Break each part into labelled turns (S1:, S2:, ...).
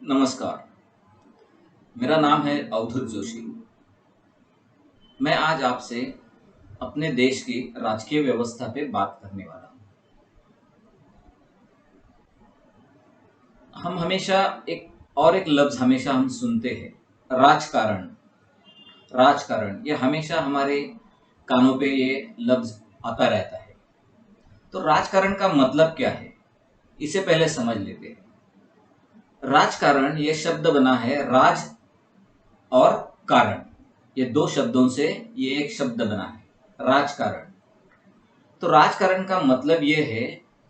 S1: नमस्कार। मेरा नाम है अवधूत जोशी। मैं आज आपसे अपने देश की राजकीय व्यवस्था पे बात करने वाला हूँ। हम हमेशा एक लफ्ज हमेशा हम सुनते हैं, राजकारण। राजकारण ये हमेशा हमारे कानों पे ये लफ्ज आता रहता है। तो राजकारण का मतलब क्या है, इसे पहले समझ लेते हैं। राजकारण ये शब्द बना है राज और कारण, ये दो शब्दों से ये एक शब्द बना है, राजकारण। तो राजकारण का मतलब ये है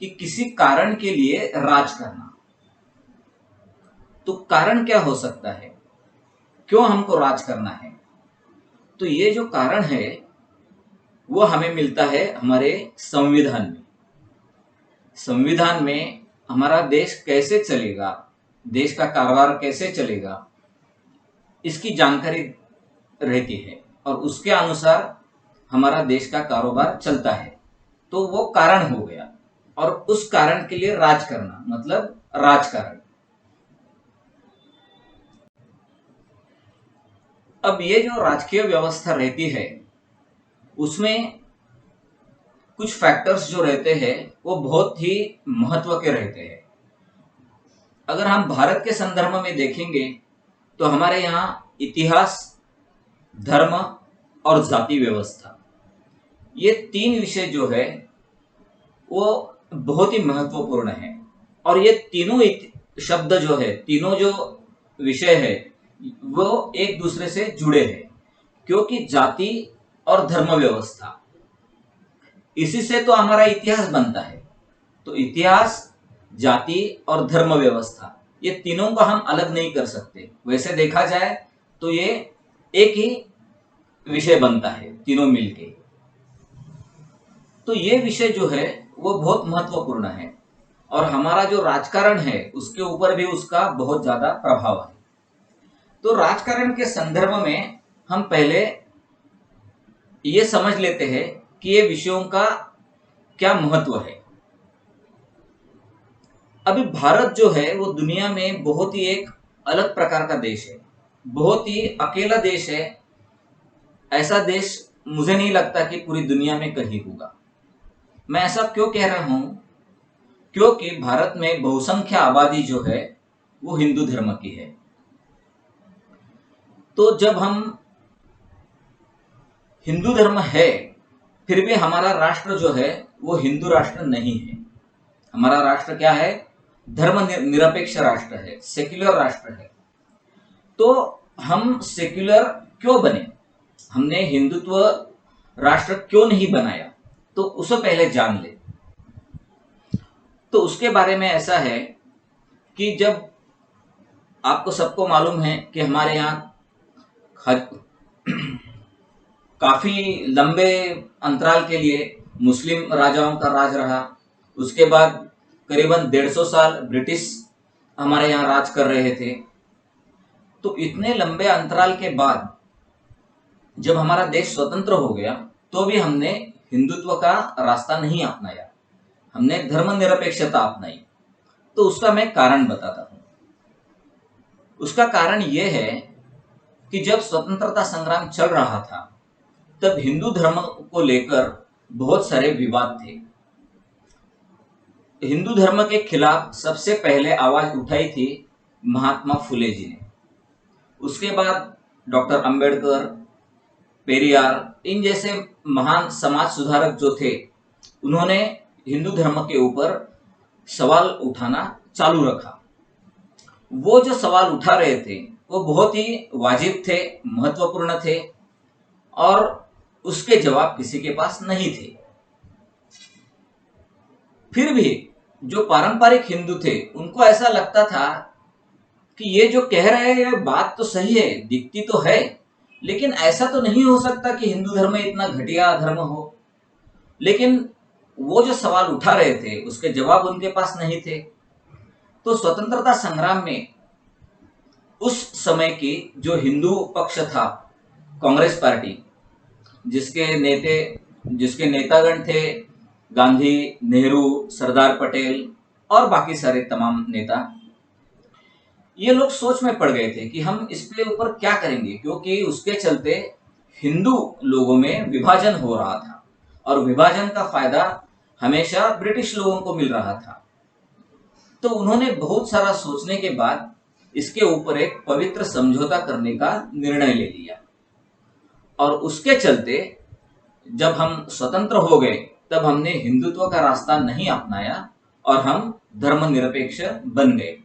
S1: कि किसी कारण के लिए राज करना। तो कारण क्या हो सकता है, क्यों हमको राज करना है? तो ये जो कारण है वो हमें मिलता है हमारे संविधान में। संविधान में हमारा देश कैसे चलेगा, देश का कारोबार कैसे चलेगा, इसकी जानकारी रहती है और उसके अनुसार हमारा देश का कारोबार चलता है। तो वो कारण हो गया, और उस कारण के लिए राज करना मतलब राजकारण। अब ये जो राजकीय व्यवस्था रहती है उसमें कुछ फैक्टर्स जो रहते हैं वो बहुत ही महत्व के रहते हैं। अगर हम भारत के संदर्भ में देखेंगे तो हमारे यहाँ इतिहास, धर्म और जाति व्यवस्था, ये तीन विषय जो है वो बहुत ही महत्वपूर्ण है। और ये तीनों शब्द जो है, तीनों जो विषय है वो एक दूसरे से जुड़े हैं, क्योंकि जाति और धर्म व्यवस्था, इसी से तो हमारा इतिहास बनता है। तो इतिहास, जाति और धर्म व्यवस्था, ये तीनों को हम अलग नहीं कर सकते। वैसे देखा जाए तो ये एक ही विषय बनता है, तीनों मिलके। तो ये विषय जो है वो बहुत महत्वपूर्ण है, और हमारा जो राजकारण है उसके ऊपर भी उसका बहुत ज्यादा प्रभाव है। तो राजकारण के संदर्भ में हम पहले ये समझ लेते हैं कि ये विषयों का क्या महत्व है। अभी भारत जो है वो दुनिया में बहुत ही एक अलग प्रकार का देश है, बहुत ही अकेला देश है। ऐसा देश मुझे नहीं लगता कि पूरी दुनिया में कहीं होगा। मैं ऐसा क्यों कह रहा हूं, क्योंकि भारत में बहुसंख्या आबादी जो है वो हिंदू धर्म की है। तो जब हम हिंदू धर्म है, फिर भी हमारा राष्ट्र जो है वो हिंदू राष्ट्र नहीं है। हमारा राष्ट्र क्या है? धर्म निरपेक्ष राष्ट्र है, सेक्युलर राष्ट्र है। तो हम सेक्युलर क्यों बने, हमने हिंदुत्व राष्ट्र क्यों नहीं बनाया, तो उसे पहले जान ले। तो उसके बारे में ऐसा है कि जब आपको सबको मालूम है कि हमारे यहाँ काफी लंबे अंतराल के लिए मुस्लिम राजाओं का राज रहा। उसके बाद करीबन 150 साल ब्रिटिश हमारे यहाँ राज कर रहे थे। तो इतने लंबे अंतराल के बाद जब हमारा देश स्वतंत्र हो गया तो भी हमने हिंदुत्व का रास्ता नहीं अपनाया, हमने धर्मनिरपेक्षता अपनाई। तो उसका मैं कारण बताता हूँ। उसका कारण यह है कि जब स्वतंत्रता संग्राम चल रहा था तब हिंदू धर्म को लेकर बहुत सारे विवाद थे। हिंदू धर्म के खिलाफ सबसे पहले आवाज उठाई थी महात्मा फुले जी ने। उसके बाद डॉक्टर अंबेडकर, पेरियार, इन जैसे महान समाज सुधारक जो थे, उन्होंने हिंदू धर्म के ऊपर सवाल उठाना चालू रखा। वो जो सवाल उठा रहे थे वो बहुत ही वाजिब थे, महत्वपूर्ण थे, और उसके जवाब किसी के पास नहीं थे। फिर भी जो पारंपरिक हिंदू थे उनको ऐसा लगता था कि ये जो कह रहे हैं ये बात तो सही है, दिखती तो है, लेकिन ऐसा तो नहीं हो सकता कि हिंदू धर्म इतना घटिया धर्म हो। लेकिन वो जो सवाल उठा रहे थे उसके जवाब उनके पास नहीं थे। तो स्वतंत्रता संग्राम में उस समय की जो हिंदू पक्ष था, कांग्रेस पार्टी, जिसके नेतागण थे गांधी, नेहरू, सरदार पटेल और बाकी सारे तमाम नेता, ये लोग सोच में पड़ गए थे कि हम इसके ऊपर क्या करेंगे, क्योंकि उसके चलते हिंदू लोगों में विभाजन हो रहा था और विभाजन का फायदा हमेशा ब्रिटिश लोगों को मिल रहा था। तो उन्होंने बहुत सारा सोचने के बाद इसके ऊपर एक पवित्र समझौता करने का निर्णय ले लिया। और उसके चलते जब हम स्वतंत्र हो गए तब हमने हिंदुत्व का रास्ता नहीं अपनाया और हम धर्मनिरपेक्ष बन गए।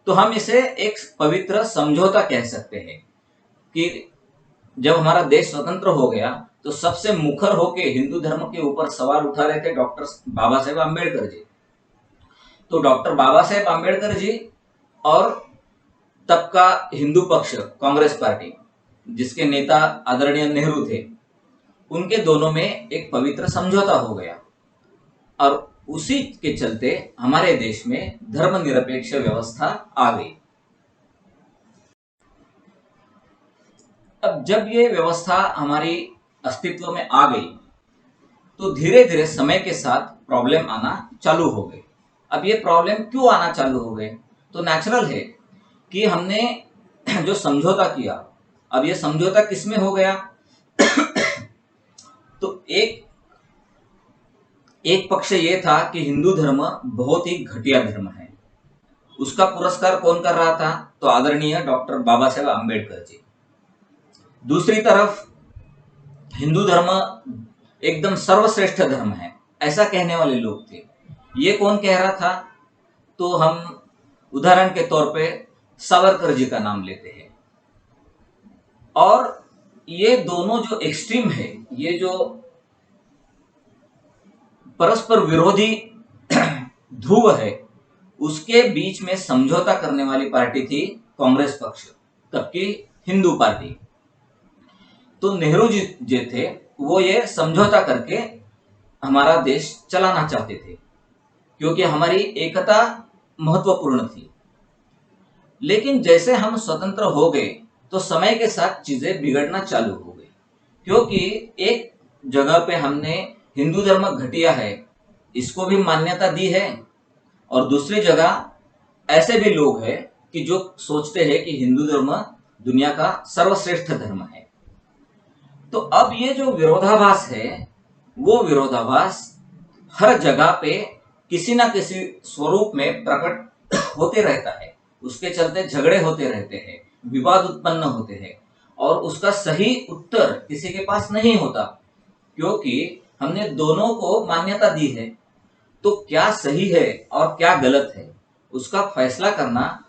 S1: तो हम इसे एक पवित्र समझौता कह सकते हैं कि जब हमारा देश स्वतंत्र हो गया तो सबसे मुखर होके हिंदू धर्म के ऊपर सवाल उठा रहे थे डॉक्टर बाबा साहेब आम्बेडकर जी। तो डॉक्टर बाबा साहेब आम्बेडकर जी और तब का हिंदू पक्ष कांग्रेस पार्टी, जिसके नेता आदरणीय नेहरू थे, उनके दोनों में एक पवित्र समझौता हो गया और उसी के चलते हमारे देश में धर्मनिरपेक्ष व्यवस्था आ गई। अब जब ये व्यवस्था हमारी अस्तित्व में आ गई तो धीरे धीरे समय के साथ प्रॉब्लम आना चालू हो गए। अब ये प्रॉब्लम क्यों आना चालू हो गए? तो नेचुरल है कि हमने जो समझौता किया, अब ये समझौता किसमें हो गया? तो एक पक्ष ये था कि हिंदू धर्म बहुत ही घटिया धर्म है। उसका पुरस्कार कौन कर रहा था? तो आदरणीय डॉक्टर बाबा साहेब आम्बेडकर जी। दूसरी तरफ हिंदू धर्म एकदम सर्वश्रेष्ठ धर्म है, ऐसा कहने वाले लोग थे। ये कौन कह रहा था? तो हम उदाहरण के तौर पे सावरकर जी का नाम लेते हैं। और ये दोनों जो एक्सट्रीम है, ये जो परस्पर विरोधी ध्रुव है, उसके बीच में समझौता करने वाली पार्टी थी कांग्रेस पक्ष, तब की हिंदू पार्टी। तो नेहरू जी जो थे वो ये समझौता करके हमारा देश चलाना चाहते थे, क्योंकि हमारी एकता महत्वपूर्ण थी। लेकिन जैसे हम स्वतंत्र हो गए तो समय के साथ चीजें बिगड़ना चालू हो गई, क्योंकि एक जगह पे हमने हिंदू धर्म घटिया है इसको भी मान्यता दी है, और दूसरी जगह ऐसे भी लोग हैं कि जो सोचते हैं कि हिंदू धर्म दुनिया का सर्वश्रेष्ठ धर्म है। तो अब ये जो विरोधाभास है, वो विरोधाभास हर जगह पे किसी ना किसी स्वरूप में प्रकट होते रहता है। उसके चलते झगड़े होते रहते हैं, विवाद उत्पन्न होते हैं, और उसका सही उत्तर किसी के पास नहीं होता, क्योंकि हमने दोनों को मान्यता दी है। तो क्या सही है और क्या गलत है, उसका फैसला करना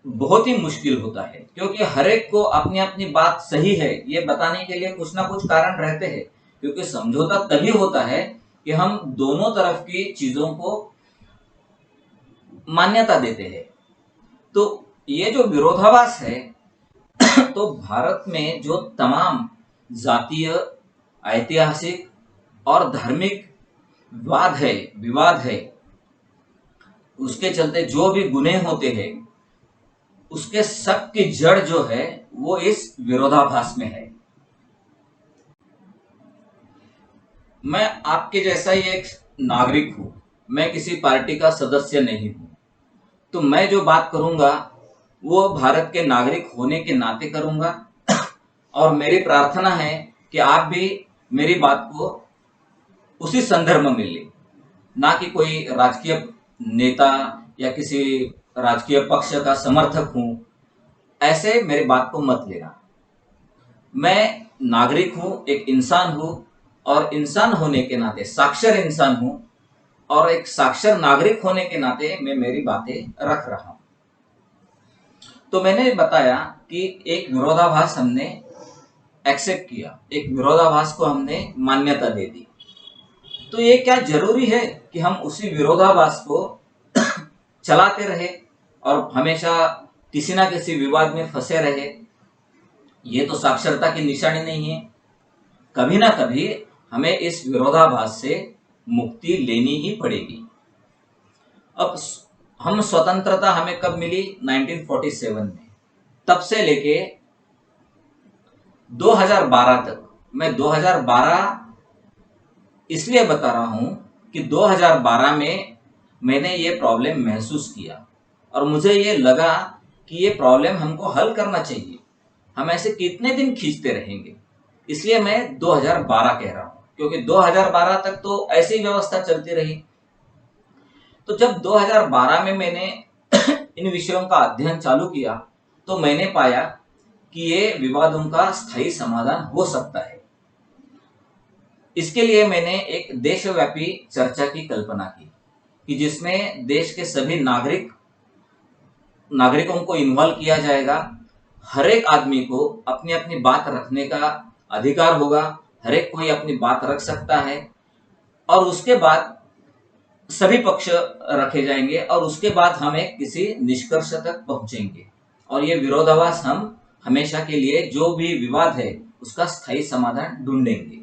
S1: बहुत ही मुश्किल होता है, क्योंकि हर एक को अपनी अपनी बात सही है ये बताने के लिए कुछ ना कुछ कारण रहते हैं। क्योंकि समझौता तभी होता है कि हम दोनों तरफ की चीजों को मान्यता देते हैं। तो ये जो विरोधाभास है तो भारत में जो तमाम जातीय, ऐतिहासिक और धार्मिक विवाद है, उसके चलते जो भी गुनाह होते हैं, उसके सब की जड़ जो है वो इस विरोधाभास में है। मैं आपके जैसा ही एक नागरिक हूं, मैं किसी पार्टी का सदस्य नहीं हूं। तो मैं जो बात करूंगा वो भारत के नागरिक होने के नाते करूंगा, और मेरी प्रार्थना है कि आप भी मेरी बात को उसी संदर्भ में लें, ना कि कोई राजकीय नेता या किसी राजकीय पक्ष का समर्थक हूं, ऐसे मेरी बात को मत लेना। मैं नागरिक हूं, एक इंसान हूं, और इंसान होने के नाते साक्षर इंसान हूं, और एक साक्षर नागरिक होने के नाते मैं मेरी बातें रख रहा हूं। तो मैंने बताया कि एक विरोधाभास हमने एक्सेप्ट किया, एक विरोधाभास को हमने मान्यता दे दी। तो ये क्या जरूरी है कि हम उसी विरोधाभास को चलाते रहे और हमेशा किसी ना किसी विवाद में फंसे रहे? ये तो साक्षरता की निशानी नहीं है। कभी ना कभी हमें इस विरोधाभास से मुक्ति लेनी ही पड़ेगी। अब हम स्वतंत्रता हमें कब मिली? 1947 में। तब से लेके 2012 तक, मैं 2012 इसलिए बता रहा हूं कि 2012 में मैंने ये प्रॉब्लम महसूस किया और मुझे ये लगा कि ये प्रॉब्लम हमको हल करना चाहिए। हम ऐसे कितने दिन खींचते रहेंगे? इसलिए मैं 2012 कह रहा हूँ, क्योंकि 2012 तक तो ऐसी व्यवस्था चलती रही। तो जब 2012 में मैंने इन विषयों का अध्ययन चालू किया तो मैंने पाया कि ये विवादों का स्थायी समाधान हो सकता है। इसके लिए मैंने एक देशव्यापी चर्चा की कल्पना की कि जिसमें देश के सभी नागरिकों को इन्वॉल्व किया जाएगा। हर एक आदमी को अपनी अपनी बात रखने का अधिकार होगा, हर एक कोई अपनी बात रख सकता है, और उसके बाद सभी पक्ष रखे जाएंगे और उसके बाद हम एक किसी निष्कर्ष तक पहुंचेंगे और ये विरोधाभास हम हमेशा के लिए जो भी विवाद है उसका स्थायी समाधान ढूंढेंगे।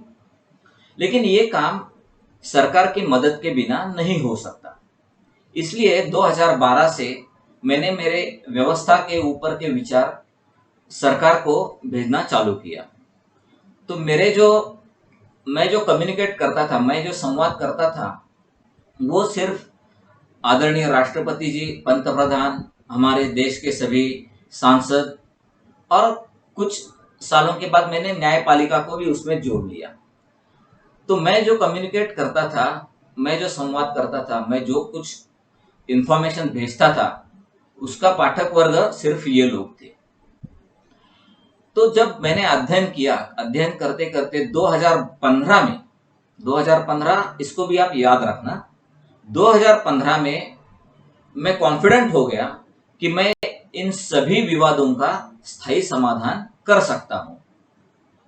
S1: लेकिन ये काम सरकार की मदद के बिना नहीं हो सकता। इसलिए 2012 से मैंने मेरे व्यवस्था के ऊपर के विचार सरकार को भेजना चालू किया। तो मैं जो कम्युनिकेट करता था, मैं जो संवाद करता था, वो सिर्फ आदरणीय राष्ट्रपति जी, पंतप्रधान, हमारे देश के सभी सांसद, और कुछ सालों के बाद मैंने न्यायपालिका को भी उसमें जोड़ लिया। तो मैं जो कम्युनिकेट करता था, मैं जो संवाद करता था, मैं जो कुछ इंफॉर्मेशन भेजता था, उसका पाठक वर्ग सिर्फ ये लोग थे। तो जब मैंने अध्ययन करते करते 2015 इसको भी आप याद रखना, 2015 में मैं कॉन्फिडेंट हो गया कि मैं इन सभी विवादों का स्थायी समाधान कर सकता हूं।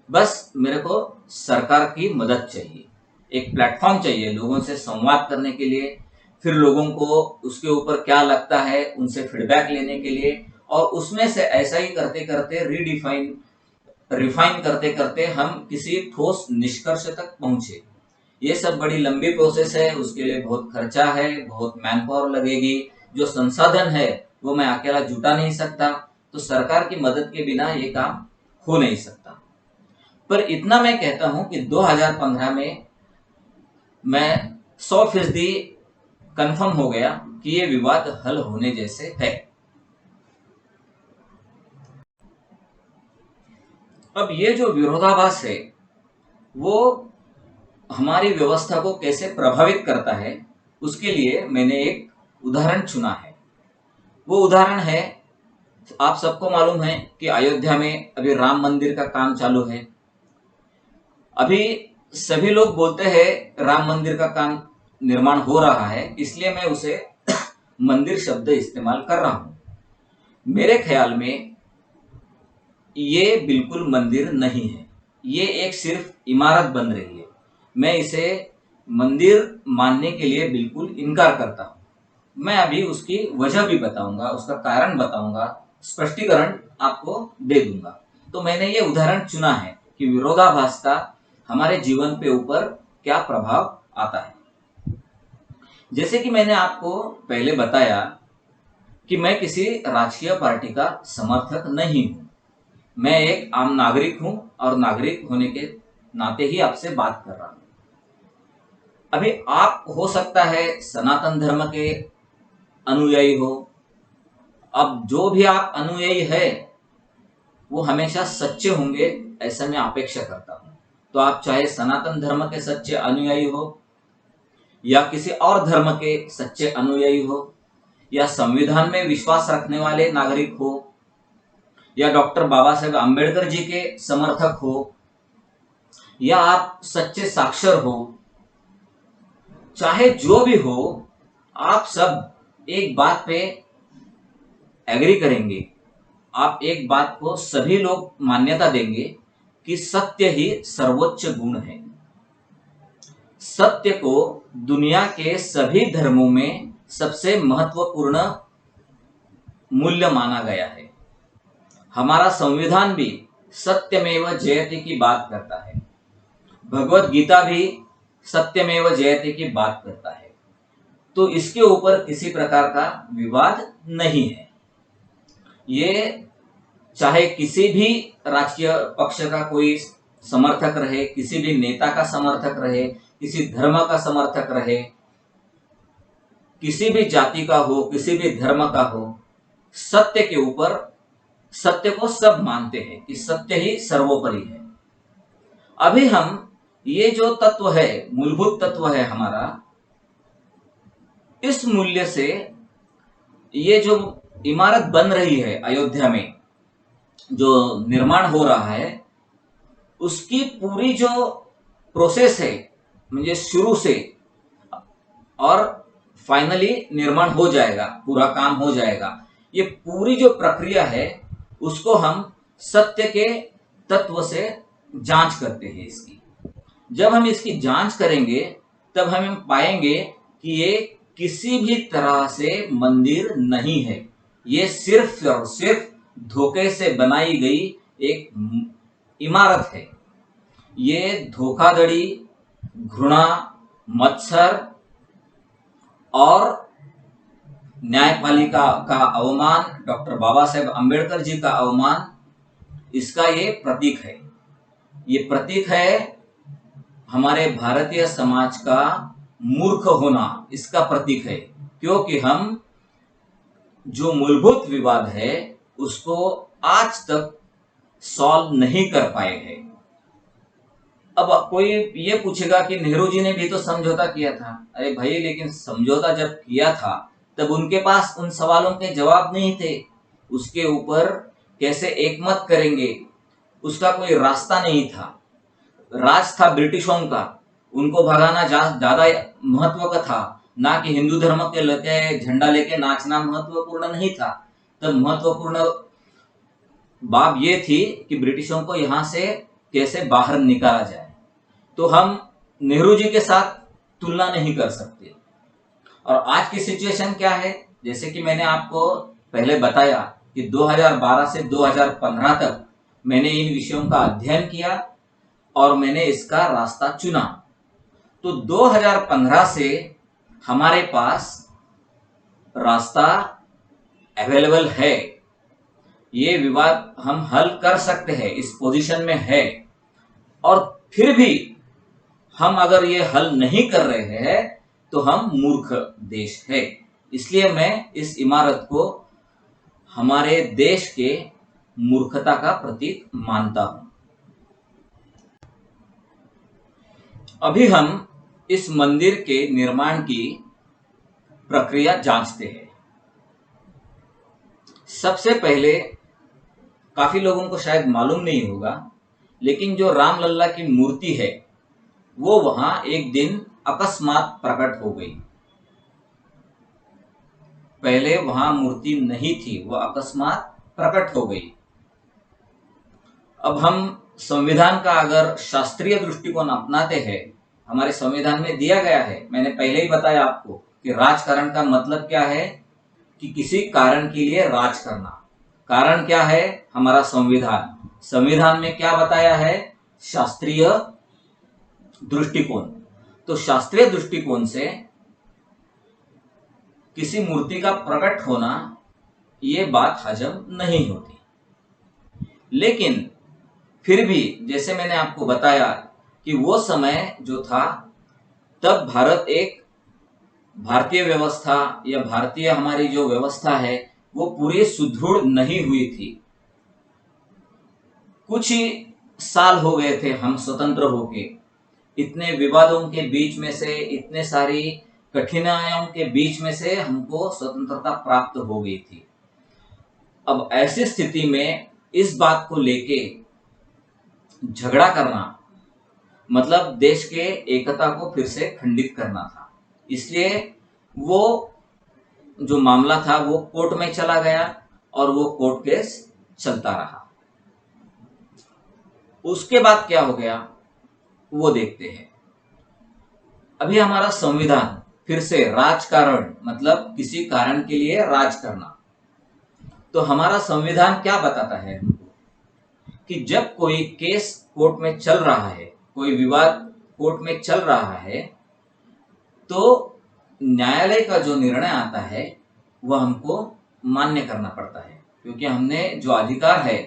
S1: बस मेरे को सरकार की मदद चाहिए, एक प्लेटफॉर्म चाहिए लोगों से संवाद करने के लिए, फिर लोगों को उसके ऊपर क्या लगता है उनसे फीडबैक लेने के लिए, और उसमें से ऐसा ही करते करते रिफाइन करते करते हम किसी ठोस निष्कर्ष तक पहुंचे। ये सब बड़ी लंबी प्रोसेस है, उसके लिए बहुत खर्चा है, बहुत मैन पावर लगेगी, जो संसाधन है वो मैं अकेला जुटा नहीं सकता, तो सरकार की मदद के बिना ये काम हो नहीं सकता। पर इतना मैं कहता हूं कि 2015 में मैं 100% कंफर्म हो गया कि ये विवाद हल होने जैसे है। अब ये जो विरोधाभास है वो हमारी व्यवस्था को कैसे प्रभावित करता है, उसके लिए मैंने एक उदाहरण चुना है। वो उदाहरण है, आप सबको मालूम है कि अयोध्या में अभी राम मंदिर का काम चालू है। अभी सभी लोग बोलते हैं राम मंदिर का काम निर्माण हो रहा है, इसलिए मैं उसे मंदिर शब्द इस्तेमाल कर रहा हूं। मेरे ख्याल में ये बिल्कुल मंदिर नहीं है, ये एक सिर्फ इमारत बन रही है। मैं इसे मंदिर मानने के लिए बिल्कुल इनकार करता हूं। मैं अभी उसकी वजह भी बताऊंगा, उसका कारण बताऊंगा, स्पष्टीकरण आपको दे दूंगा। तो मैंने ये उदाहरण चुना है कि विरोधाभास का हमारे जीवन पे ऊपर क्या प्रभाव आता है। जैसे कि मैंने आपको पहले बताया कि मैं किसी राजकीय पार्टी का समर्थक नहीं हूं, मैं एक आम नागरिक हूं और नागरिक होने के नाते ही आपसे बात कर रहा हूं। अभी आप हो सकता है सनातन धर्म के अनुयायी हो। अब जो भी आप अनुयायी है वो हमेशा सच्चे होंगे ऐसा मैं अपेक्षा करता हूं। तो आप चाहे सनातन धर्म के सच्चे अनुयायी हो या किसी और धर्म के सच्चे अनुयायी हो, या संविधान में विश्वास रखने वाले नागरिक हो, या डॉक्टर बाबा साहेब अम्बेडकर जी के समर्थक हो, या आप सच्चे साक्षर हो, चाहे जो भी हो, आप सब एक बात पे एग्री करेंगे, आप एक बात को सभी लोग मान्यता देंगे कि सत्य ही सर्वोच्च गुण है। सत्य को दुनिया के सभी धर्मों में सबसे महत्वपूर्ण मूल्य माना गया है। हमारा संविधान भी सत्यमेव जयते की बात करता है, भगवत गीता भी सत्यमेव जयते की बात करता है। तो इसके ऊपर किसी प्रकार का विवाद नहीं है। ये चाहे किसी भी राजकीय पक्ष का कोई समर्थक रहे, किसी भी नेता का समर्थक रहे, किसी धर्म का समर्थक रहे, किसी भी जाति का हो, किसी भी धर्म का हो, सत्य के ऊपर, सत्य को सब मानते हैं कि सत्य ही सर्वोपरि है। अभी हम ये जो तत्व है, मूलभूत तत्व है हमारा, इस मूल्य से ये जो इमारत बन रही है अयोध्या में, जो निर्माण हो रहा है, उसकी पूरी जो प्रोसेस है, म्हणजे शुरू से और फाइनली निर्माण हो जाएगा, पूरा काम हो जाएगा, ये पूरी जो प्रक्रिया है उसको हम सत्य के तत्व से जांच करते हैं इसकी। जब हम इसकी जांच करेंगे तब हम पाएंगे कि ये किसी भी तरह से मंदिर नहीं है, ये सिर्फ और सिर्फ धोखे से बनाई गई एक इमारत है। ये धोखाधड़ी, घृणा, मत्सर और न्यायपालिका का अवमान, डॉक्टर बाबा साहेब अम्बेडकर जी का अवमान, इसका ये प्रतीक है। ये प्रतीक है हमारे भारतीय समाज का मूर्ख होना, इसका प्रतीक है, क्योंकि हम जो मूलभूत विवाद है उसको आज तक सॉल्व नहीं कर पाए हैं। अब कोई ये पूछेगा कि नेहरू जी ने भी तो समझौता किया था। अरे भाई, लेकिन समझौता जब किया था तब उनके पास उन सवालों के जवाब नहीं थे। उसके ऊपर कैसे एकमत करेंगे उसका कोई रास्ता नहीं था। राज था ब्रिटिशों का, उनको भगाना ज्यादा महत्व का था, ना कि हिंदू धर्म के लेके झंडा लेके नाचना महत्वपूर्ण नहीं था। तब महत्वपूर्ण बात ये थी कि ब्रिटिशों को यहाँ से कैसे बाहर निकाला जाए। तो हम नेहरू जी के साथ तुलना नहीं कर सकते। और आज की सिचुएशन क्या है, जैसे कि मैंने आपको पहले बताया कि 2012 से 2015 तक मैंने इन विषयों का अध्ययन किया और मैंने इसका रास्ता चुना। तो 2015 से हमारे पास रास्ता अवेलेबल है, ये विवाद हम हल कर सकते हैं, इस पोजीशन में है। और फिर भी हम अगर ये हल नहीं कर रहे हैं तो हम मूर्ख देश है। इसलिए मैं इस इमारत को हमारे देश के मूर्खता का प्रतीक मानता हूं। अभी हम इस मंदिर के निर्माण की प्रक्रिया जांचते हैं। सबसे पहले, काफी लोगों को शायद मालूम नहीं होगा, लेकिन जो रामलल्ला की मूर्ति है वो वहां एक दिन अकस्मात प्रकट हो गई। पहले वहां मूर्ति नहीं थी, वह अकस्मात प्रकट हो गई। अब हम संविधान का अगर शास्त्रीय दृष्टिकोण अपनाते हैं, हमारे संविधान में दिया गया है, मैंने पहले ही बताया आपको कि राजकारण का मतलब क्या है, कि किसी कारण के लिए राज करना। कारण क्या है, हमारा संविधान। संविधान में क्या बताया है, शास्त्रीय दृष्टिकोण। तो शास्त्रीय दृष्टिकोण से किसी मूर्ति का प्रकट होना, ये बात हजम नहीं होती। लेकिन फिर भी जैसे मैंने आपको बताया कि वो समय जो था, तब भारत एक भारतीय व्यवस्था या भारतीय हमारी जो व्यवस्था है वो पूरी सुदृढ़ नहीं हुई थी। कुछ ही साल हो गए थे हम स्वतंत्र होके, इतने विवादों के बीच में से, इतने सारी कठिनाइयों के बीच में से हमको स्वतंत्रता प्राप्त हो गई थी। अब ऐसी स्थिति में इस बात को लेके झगड़ा करना मतलब देश के एकता को फिर से खंडित करना था। इसलिए वो जो मामला था वो कोर्ट में चला गया और वो कोर्ट केस चलता रहा। उसके बाद क्या हो गया वो देखते हैं। अभी हमारा संविधान फिर से राजकारण मतलब किसी कारण के लिए राज करना। तो हमारा संविधान क्या बताता है हमको, कि जब कोई केस कोर्ट में चल रहा है, कोई विवाद कोर्ट में चल रहा है, तो न्यायालय का जो निर्णय आता है वह हमको मान्य करना पड़ता है, क्योंकि हमने जो अधिकार है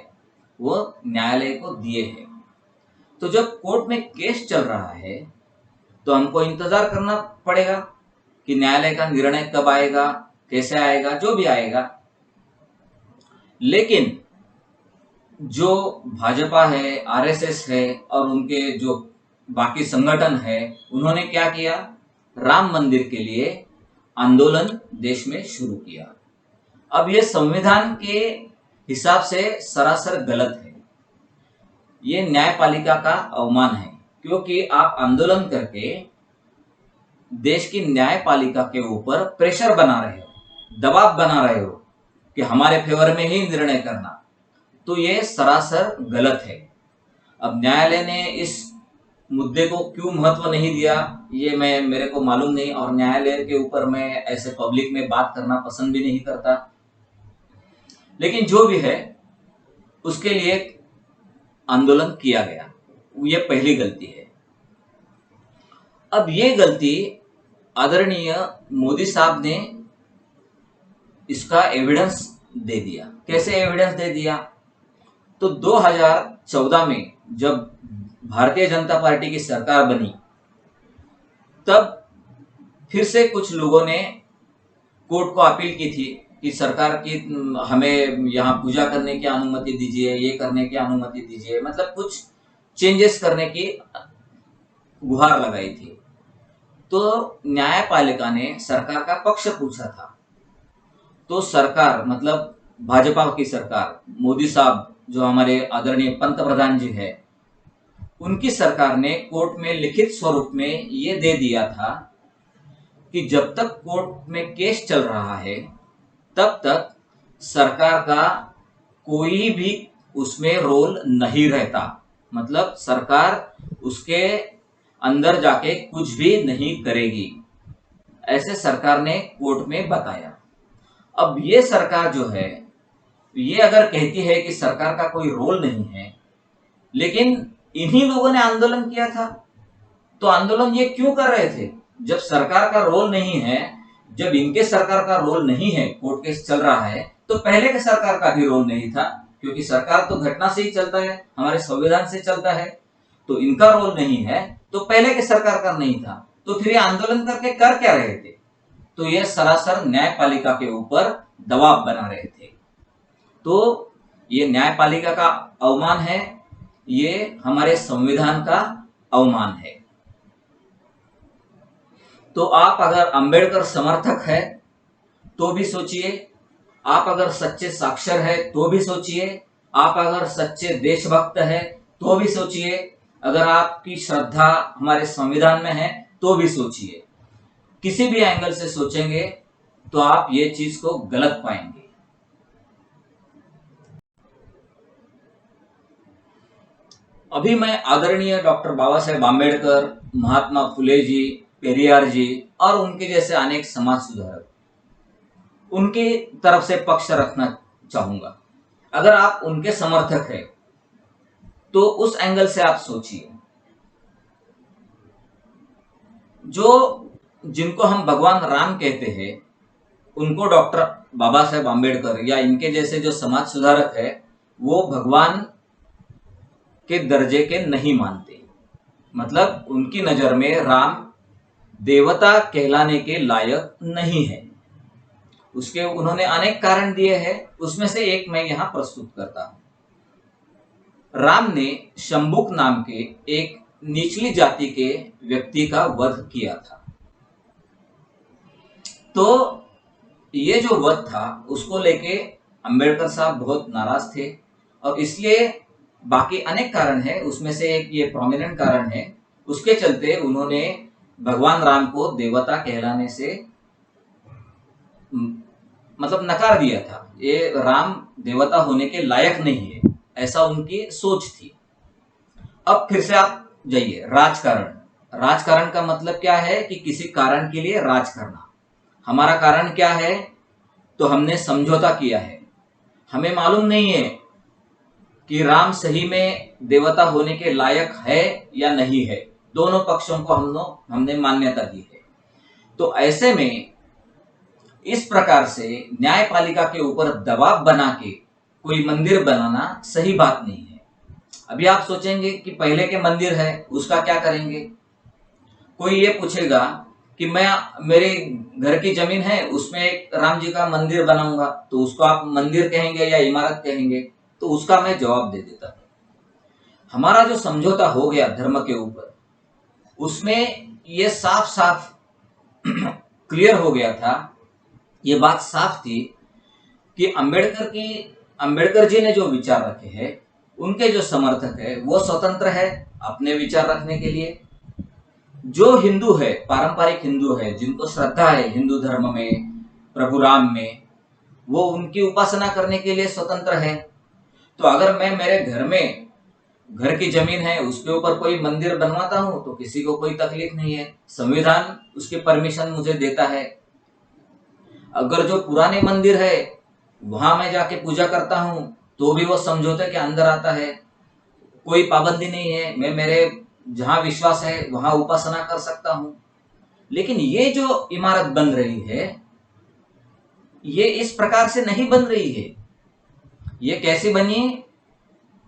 S1: वो न्यायालय को दिए हैं। तो जब कोर्ट में केस चल रहा है तो हमको इंतजार करना पड़ेगा कि न्यायालय का निर्णय कब आएगा, कैसे आएगा, जो भी आएगा। लेकिन जो भाजपा है, आरएसएस है और उनके जो बाकी संगठन है, उन्होंने क्या किया, राम मंदिर के लिए आंदोलन देश में शुरू किया। अब ये संविधान के हिसाब से सरासर गलत है। ये न्यायपालिका का अवमान है, क्योंकि आप आंदोलन करके देश की न्यायपालिका के ऊपर प्रेशर बना रहे हो, दबाव बना रहे हो कि हमारे फेवर में ही निर्णय करना। तो ये सरासर गलत है। अब न्यायालय ने इस मुद्दे को क्यों महत्व नहीं दिया, ये मेरे को मालूम नहीं, और न्यायालय के ऊपर मैं ऐसे पब्लिक में बात करना पसंद भी नहीं करता। लेकिन जो भी है, उसके लिए आंदोलन किया गया, ये पहली गलती है। अब ये गलती आदरणीय मोदी साहब ने इसका एविडेंस दे दिया। कैसे एविडेंस दे दिया? तो 2014 में जब भारतीय जनता पार्टी की सरकार बनी, तब फिर से कुछ लोगों ने कोर्ट को अपील की थी कि सरकार की हमें यहाँ पूजा करने की अनुमति दीजिए, ये करने की अनुमति दीजिए, मतलब कुछ चेंजेस करने की गुहार लगाई थी। तो न्यायपालिका ने सरकार का पक्ष पूछा था। तो सरकार, मतलब भाजपा की सरकार, मोदी साहब जो हमारे आदरणीय पंतप्रधान जी है, उनकी सरकार ने कोर्ट में लिखित स्वरूप में ये दे दिया था कि जब तक कोर्ट में केस चल रहा है, तब तक सरकार का कोई भी उसमें रोल नहीं रहता। मतलब सरकार उसके अंदर जाके कुछ भी नहीं करेगी, ऐसे सरकार ने कोर्ट में बताया। अब ये सरकार जो है, ये अगर कहती है कि सरकार का कोई रोल नहीं है, लेकिन इन्हीं लोगों ने आंदोलन किया था, तो आंदोलन ये क्यों कर रहे थे? जब सरकार का रोल नहीं है, जब इनके सरकार का रोल नहीं है, कोर्ट केस चल रहा है, तो पहले के सरकार का भी रोल नहीं था, क्योंकि सरकार तो घटना से ही चलता है, हमारे संविधान से चलता है। तो इनका रोल नहीं है, तो पहले के सरकार का नहीं था, तो फिर ये आंदोलन करके कर क्या रहे थे? तो ये सरासर न्यायपालिका के ऊपर दबाव बना रहे थे। तो ये न्यायपालिका का अवमान है, ये हमारे संविधान का अवमान है। तो आप अगर अंबेडकर समर्थक है तो भी सोचिए, आप अगर सच्चे साक्षर है तो भी सोचिए, आप अगर सच्चे देशभक्त है तो भी सोचिए, अगर आपकी श्रद्धा हमारे संविधान में है तो भी सोचिए। किसी भी एंगल से सोचेंगे तो आप ये चीज को गलत पाएंगे। अभी मैं आदरणीय डॉक्टर बाबा साहेब आम्बेडकर, महात्मा फुले जी, पेरियार जी और उनके जैसे अनेक समाज सुधारक, उनकी तरफ से पक्ष रखना चाहूंगा। अगर आप उनके समर्थक हैं तो उस एंगल से आप सोचिए। जो जिनको हम भगवान राम कहते हैं, उनको डॉक्टर बाबा साहेब आम्बेडकर या इनके जैसे जो समाज सुधारक है, वो भगवान के दर्जे के नहीं मानते। मतलब उनकी नजर में राम देवता कहलाने के लायक नहीं है। उसके उन्होंने अनेक कारण दिए हैं, उसमें से एक मैं यहां प्रस्तुत करता हूं। राम ने शंबुक नाम के एक निचली जाति के व्यक्ति का वध किया था। तो ये जो वध था, उसको लेके अंबेडकर साहब बहुत नाराज थे, और इसलिए बाकी अनेक कारण है, उसमें से एक ये प्रोमिनेंट कारण है। उसके चलते उन्होंने भगवान राम को देवता कहलाने से मतलब नकार दिया था। ये राम देवता होने के लायक नहीं है, ऐसा उनकी सोच थी। अब फिर से आप जाइए, राजकारण। राजकारण का मतलब क्या है कि किसी कारण के लिए राज करना। हमारा कारण क्या है? तो हमने समझौता किया है। हमें मालूम नहीं है कि राम सही में देवता होने के लायक है या नहीं है। दोनों पक्षों को हमने मान्यता दी है। तो ऐसे में इस प्रकार से न्यायपालिका के ऊपर दबाव बना के कोई मंदिर बनाना सही बात नहीं है। अभी आप सोचेंगे कि पहले के मंदिर है, उसका क्या करेंगे? कोई ये पूछेगा कि मैं मेरे घर की जमीन है उसमें एक राम जी का मंदिर बनाऊंगा, तो उसको आप मंदिर कहेंगे या इमारत कहेंगे, तो उसका मैं जवाब दे देता हूँ। हमारा जो समझौता हो गया धर्म के ऊपर, उसमें ये साफ साफ क्लियर हो गया था, ये बात साफ थी कि अंबेडकर जी ने जो विचार रखे हैं, उनके जो समर्थक है वो स्वतंत्र है अपने विचार रखने के लिए। जो हिंदू है, पारंपरिक हिंदू है, जिनको श्रद्धा है हिंदू धर्म में, प्रभु राम में, वो उनकी उपासना करने के लिए स्वतंत्र है। तो अगर मैं मेरे घर की जमीन है उसके ऊपर कोई मंदिर बनवाता हूं तो किसी को कोई तकलीफ नहीं है, संविधान उसकी परमिशन मुझे देता है। अगर जो पुराने मंदिर है वहां मैं जाके पूजा करता हूं तो भी वो समझौते के अंदर आता है, कोई पाबंदी नहीं है, मैं मेरे जहां विश्वास है वहां उपासना कर सकता हूं। लेकिन ये जो इमारत बन रही है ये इस प्रकार से नहीं बन रही है। ये कैसी बनी?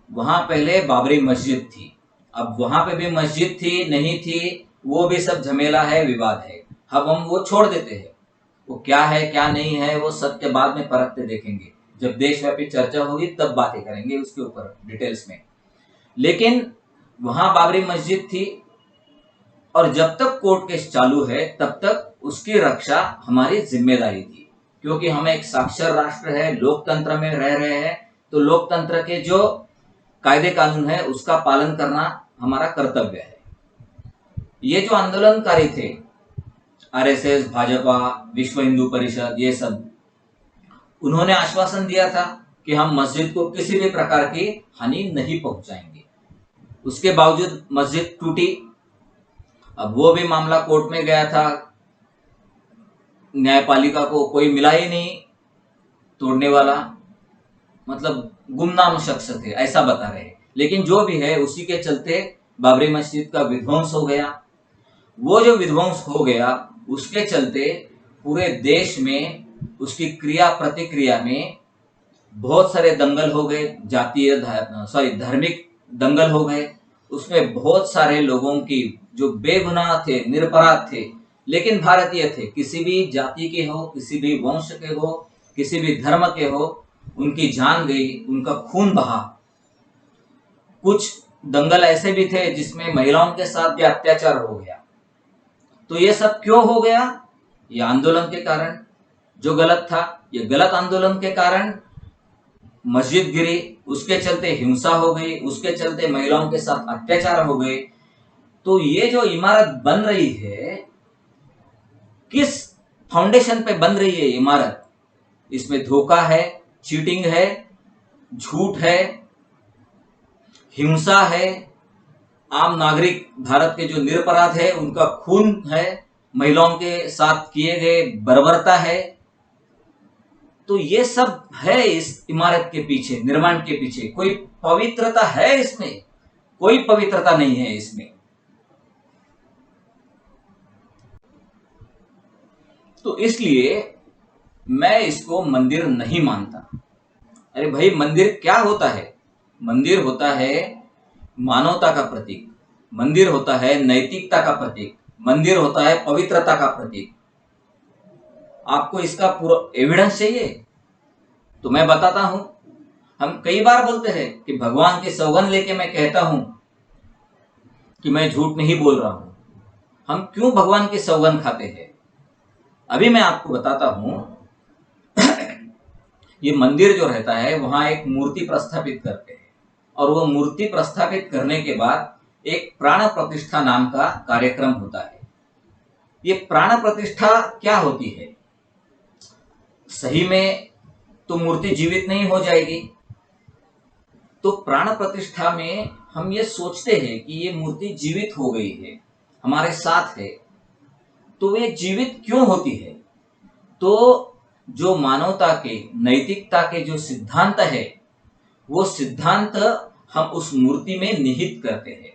S1: वहां पहले बाबरी मस्जिद थी, अब वहां पे भी मस्जिद थी नहीं थी वो भी सब झमेला है, विवाद है। अब हम वो छोड़ देते हैं, वो क्या है क्या नहीं है वो सत्य बाद में परखते देखेंगे, जब देशव्यापी चर्चा होगी तब बातें करेंगे उसके ऊपर डिटेल्स में। लेकिन वहां बाबरी मस्जिद थी और जब तक कोर्ट केस चालू है तब तक उसकी रक्षा हमारी जिम्मेदारी थी, क्योंकि हम एक साक्षर राष्ट्र है, लोकतंत्र में रह रहे हैं, तो लोकतंत्र के जो कायदे कानून है उसका पालन करना हमारा कर्तव्य है। ये जो आंदोलनकारी थे, आरएसएस, भाजपा, विश्व हिंदू परिषद, ये सब, उन्होंने आश्वासन दिया था कि हम मस्जिद को किसी भी प्रकार की हानि नहीं पहुंचाएंगे। उसके बावजूद मस्जिद टूटी। अब वो भी मामला कोर्ट में गया था, न्यायपालिका को कोई मिला ही नहीं तोड़ने वाला, मतलब गुमनाम शख्स थे ऐसा बता रहे हैं। लेकिन जो भी है उसी के चलते बाबरी मस्जिद का विध्वंस हो गया। वो जो विध्वंस हो गया उसके चलते पूरे देश में उसकी क्रिया प्रतिक्रिया में बहुत सारे दंगल हो गए, धार्मिक दंगल हो गए। उसमें बहुत सारे लोगों की जो बेगुनाह थे, निरपराध थे, लेकिन भारतीय थे, किसी भी जाति के हो, किसी भी वंश के हो, किसी भी धर्म के हो, उनकी जान गई, उनका खून बहा। कुछ दंगल ऐसे भी थे जिसमें महिलाओं के साथ भी अत्याचार हो गया। तो ये सब क्यों हो गया? ये आंदोलन के कारण जो गलत था, ये गलत आंदोलन के कारण मस्जिद गिरी, उसके चलते हिंसा हो गई, उसके चलते महिलाओं के साथ अत्याचार हो गए। तो ये जो इमारत बन रही है, किस फाउंडेशन पे बन रही है इमारत? इसमें धोखा है, चीटिंग है, झूठ है, हिंसा है, आम नागरिक भारत के जो निरपराध है उनका खून है, महिलाओं के साथ किए गए बर्बरता है। तो ये सब है इस इमारत के पीछे, निर्माण के पीछे। कोई पवित्रता है इसमें? कोई पवित्रता नहीं है इसमें। तो इसलिए मैं इसको मंदिर नहीं मानता। अरे भाई, मंदिर क्या होता है? मंदिर होता है मानवता का प्रतीक, मंदिर होता है नैतिकता का प्रतीक, मंदिर होता है पवित्रता का प्रतीक। आपको इसका पूरा एविडेंस चाहिए तो मैं बताता हूं। हम कई बार बोलते हैं कि भगवान की सौगंध लेके मैं कहता हूं कि मैं झूठ नहीं बोल रहा हूं। हम क्यों भगवान की सौगंध खाते हैं? अभी मैं आपको बताता हूं। ये मंदिर जो रहता है वहां एक मूर्ति प्रस्थापित करते हैं, और वो मूर्ति प्रस्थापित करने के बाद एक प्राण प्रतिष्ठा नाम का कार्यक्रम होता है। ये प्राण प्रतिष्ठा क्या होती है? सही में तो मूर्ति जीवित नहीं हो जाएगी। तो प्राण प्रतिष्ठा में हम ये सोचते हैं कि ये मूर्ति जीवित हो गई है, हमारे साथ है। तो ये जीवित क्यों होती है? तो जो मानवता के, नैतिकता के जो सिद्धांत है, वो सिद्धांत हम उस मूर्ति में निहित करते हैं।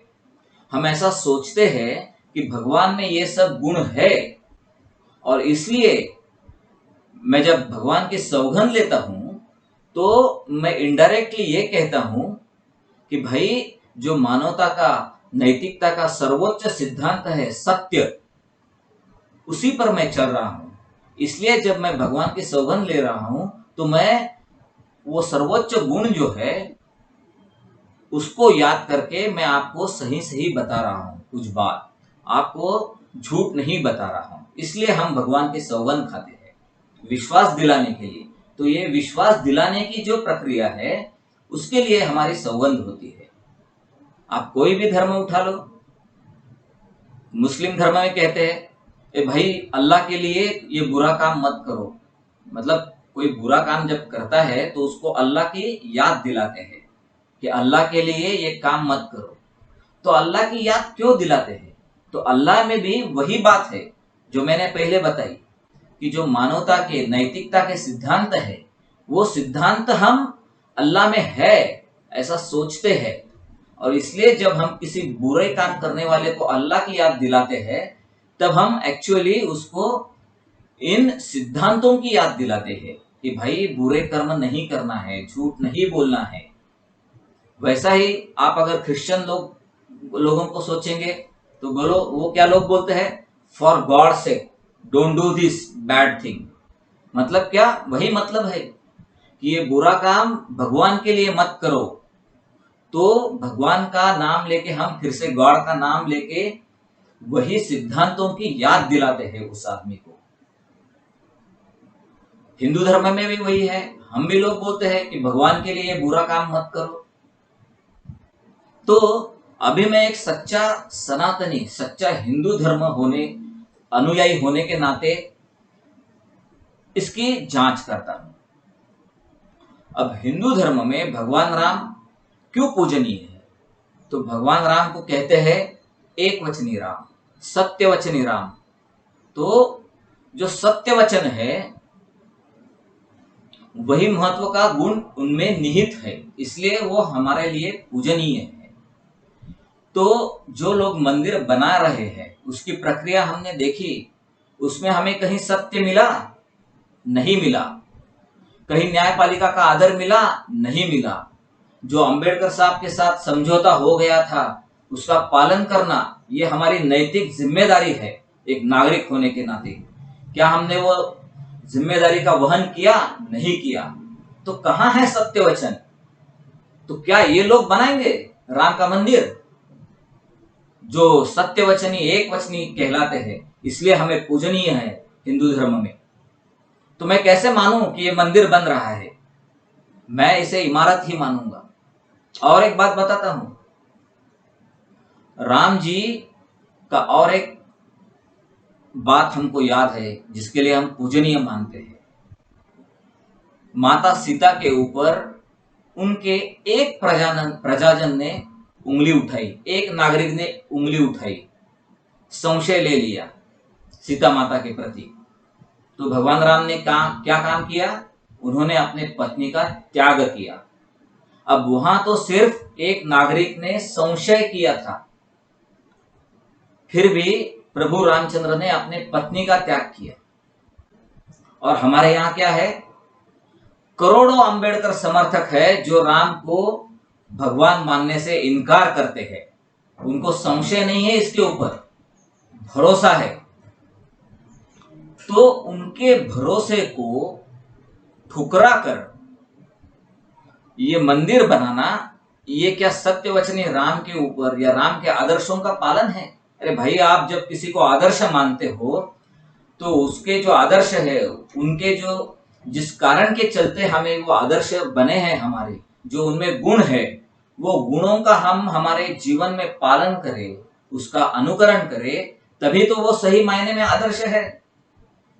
S1: हम ऐसा सोचते हैं कि भगवान में ये सब गुण है, और इसलिए मैं जब भगवान की सौगंध लेता हूं तो मैं इनडायरेक्टली ये कहता हूं कि भाई, जो मानवता का, नैतिकता का सर्वोच्च सिद्धांत है सत्य, उसी पर मैं चल रहा हूं। इसलिए जब मैं भगवान की सौगंध ले रहा हूं तो मैं वो सर्वोच्च गुण जो है उसको याद करके मैं आपको सही सही बता रहा हूं, कुछ बात आपको झूठ नहीं बता रहा हूं। इसलिए हम भगवान की सौगंध खाते हैं विश्वास दिलाने के लिए। तो ये विश्वास दिलाने की जो प्रक्रिया है उसके लिए हमारी सौगंध होती है। आप कोई भी धर्म उठा लो, मुस्लिम धर्म में कहते हैं ए भाई अल्लाह के लिए ये बुरा काम मत करो, मतलब कोई बुरा काम जब करता है तो उसको अल्लाह की याद दिलाते हैं कि अल्लाह के लिए ये काम मत करो। तो अल्लाह की याद क्यों दिलाते हैं? तो अल्लाह में भी वही बात है जो मैंने पहले बताई कि जो मानवता के नैतिकता के सिद्धांत है वो सिद्धांत हम अल्लाह में है ऐसा सोचते हैं। और इसलिए जब हम किसी बुरे काम करने वाले को अल्लाह की याद दिलाते हैं तब हम एक्चुअली उसको इन सिद्धांतों की याद दिलाते हैं कि भाई बुरे कर्म नहीं करना है, झूठ नहीं बोलना है। वैसा ही आप अगर क्रिश्चियन लोगों को सोचेंगे तो बोलो वो क्या लोग बोलते हैं, फॉर गॉड से don't do this bad thing. मतलब क्या, वही मतलब है कि ये बुरा काम भगवान के लिए मत करो। तो भगवान का नाम लेके हम फिर से गॉड का नाम लेके वही सिद्धांतों की याद दिलाते हैं उस आदमी को। हिंदू धर्म में भी वही है, हम भी लोग बोलते हैं कि भगवान के लिए बुरा काम मत करो। तो अभी मैं एक सच्चा सनातनी, सच्चा हिंदू धर्म होने अनुयायी होने के नाते इसकी जांच करता हूं। अब हिंदू धर्म में भगवान राम क्यों पूजनीय है? तो भगवान राम को कहते हैं एक वचनी राम, सत्य वचनी राम। तो जो सत्य वचन है वही महत्व का गुण उनमें निहित है, इसलिए वो हमारे लिए पूजनीय है। तो जो लोग मंदिर बना रहे हैं उसकी प्रक्रिया हमने देखी, उसमें हमें कहीं सत्य मिला? नहीं मिला। कहीं न्यायपालिका का आदर मिला? नहीं मिला। जो अंबेडकर साहब के साथ समझौता हो गया था उसका पालन करना ये हमारी नैतिक जिम्मेदारी है एक नागरिक होने के नाते। क्या हमने वो जिम्मेदारी का वहन किया? नहीं किया। तो कहां है सत्य वचन? तो क्या ये लोग बनाएंगे राम का मंदिर जो सत्य वचनी एक वचनी कहलाते हैं, इसलिए हमें पूजनीय है हिंदू धर्म में? तो मैं कैसे मानूं कि ये मंदिर बन रहा है? मैं इसे इमारत ही मानूंगा। और एक बात बताता हूं, राम जी का और एक बात हमको याद है जिसके लिए हम पूजनीय मानते हैं। माता सीता के ऊपर उनके एक प्रजाजन ने उंगली उठाई, एक नागरिक ने उंगली उठाई, संशय ले लिया सीता माता के प्रति। तो भगवान राम ने क्या काम किया? उन्होंने अपने पत्नी का त्याग किया। अब वहां तो सिर्फ एक नागरिक ने संशय किया था, फिर भी प्रभु रामचंद्र ने अपने पत्नी का त्याग किया। और हमारे यहाँ क्या है? करोड़ों अंबेडकर समर्थक है जो राम को भगवान मानने से इनकार करते हैं। उनको संशय नहीं है इसके ऊपर, भरोसा है। तो उनके भरोसे को ठुकरा कर ये मंदिर बनाना, ये क्या सत्य वचनी राम के ऊपर या राम के आदर्शों का पालन है? अरे भाई, आप जब किसी को आदर्श मानते हो तो उसके जो आदर्श है, उनके जो जिस कारण के चलते हमें वो आदर्श बने हैं, हमारे जो उनमें गुण है, वो गुणों का हम हमारे जीवन में पालन करें, उसका अनुकरण करें, तभी तो वो सही मायने में आदर्श है।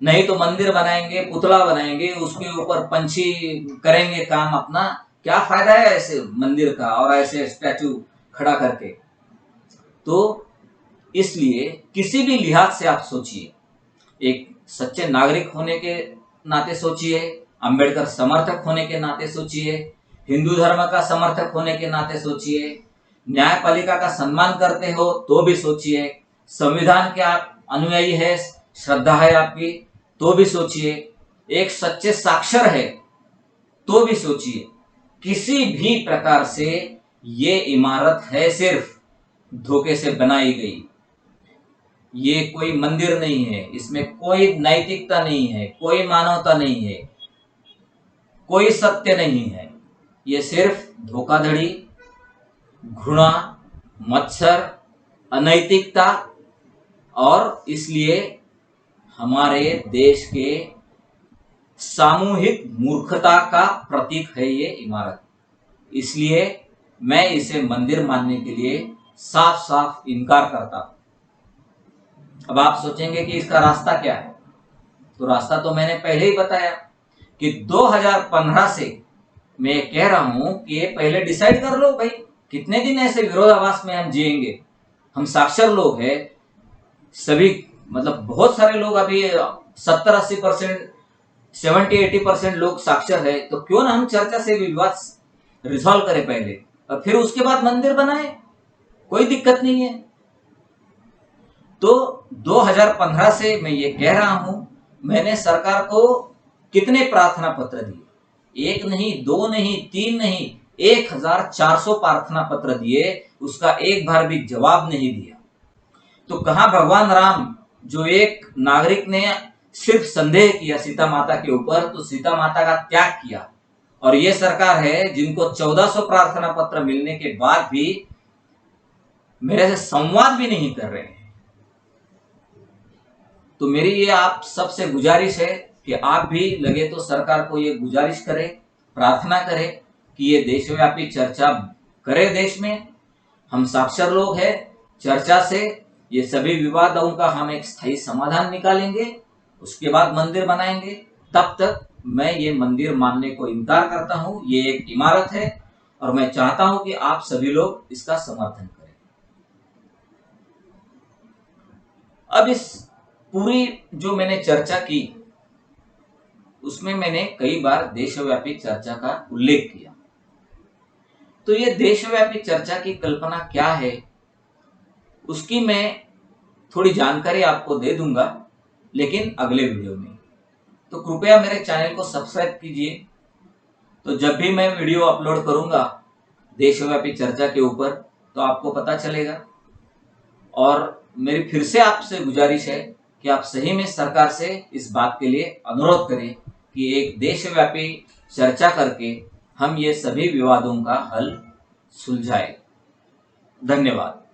S1: नहीं तो मंदिर बनाएंगे, पुतला बनाएंगे, उसके ऊपर पंछी करेंगे काम अपना, क्या फायदा है ऐसे मंदिर का और ऐसे स्टैचू खड़ा करके? तो इसलिए किसी भी लिहाज से आप सोचिए, एक सच्चे नागरिक होने के नाते सोचिए, अंबेडकर समर्थक होने के नाते सोचिए, हिंदू धर्म का समर्थक होने के नाते सोचिए, न्यायपालिका का सम्मान करते हो तो भी सोचिए, संविधान के आप अनुयायी है, श्रद्धा है आपकी तो भी सोचिए, एक सच्चे साक्षर है तो भी सोचिए। किसी भी प्रकार से ये इमारत है सिर्फ धोखे से बनाई गई। ये कोई मंदिर नहीं है, इसमें कोई नैतिकता नहीं है, कोई मानवता नहीं है, कोई सत्य नहीं है। ये सिर्फ धोखाधड़ी, घृणा, मत्सर, अनैतिकता और इसलिए हमारे देश के सामूहिक मूर्खता का प्रतीक है ये इमारत। इसलिए मैं इसे मंदिर मानने के लिए साफ साफ इनकार करता हूं। अब आप सोचेंगे कि इसका रास्ता क्या है, तो रास्ता तो मैंने पहले ही बताया कि 2015 से मैं कह रहा हूं कि ये पहले डिसाइड कर लो भाई, कितने दिन ऐसे विरोधाभास में हम जिएंगे। हम साक्षर लोग हैं सभी, मतलब बहुत सारे लोग अभी 70-80%, 70-80% लोग साक्षर है, तो क्यों ना हम चर्चा से विवाद रिजॉल्व करें पहले और फिर उसके बाद मंदिर बनाए, कोई दिक्कत नहीं है। तो 2015 से मैं ये कह रहा हूं, मैंने सरकार को कितने प्रार्थना पत्र दिए, 1 नहीं, 2 नहीं, 3 नहीं, 1400 प्रार्थना पत्र दिए, उसका एक बार भी जवाब नहीं दिया। तो कहां भगवान राम, जो एक नागरिक ने सिर्फ संदेह किया सीता माता के ऊपर, तो सीता माता का त्याग किया, और ये सरकार है जिनको 1400 प्रार्थना पत्र मिलने के बाद भी मेरे से संवाद भी नहीं कर रहे हैं। तो मेरी ये आप सबसे गुजारिश है कि आप भी लगे तो सरकार को ये गुजारिश करें, प्रार्थना करें कि ये देशव्यापी चर्चा करे। देश में हम साक्षर लोग हैं, चर्चा से ये सभी विवादों का हम एक स्थायी समाधान निकालेंगे, उसके बाद मंदिर बनाएंगे। तब तक मैं ये मंदिर मानने को इनकार करता हूं। ये एक इमारत है और मैं चाहता हूं कि आप सभी लोग इसका समर्थन करें। अब इस पूरी जो मैंने चर्चा की उसमें मैंने कई बार देशव्यापी चर्चा का उल्लेख किया। तो ये देशव्यापी चर्चा की कल्पना क्या है, उसकी मैं थोड़ी जानकारी आपको दे दूंगा, लेकिन अगले वीडियो में। तो कृपया मेरे चैनल को सब्सक्राइब कीजिए, तो जब भी मैं वीडियो अपलोड करूंगा देशव्यापी चर्चा के ऊपर तो आपको पता चलेगा। और मेरी फिर से आपसे गुजारिश है कि आप सही में सरकार से इस बात के लिए अनुरोध करें कि एक देशव्यापी चर्चा करके हम ये सभी विवादों का हल सुलझाएं। धन्यवाद।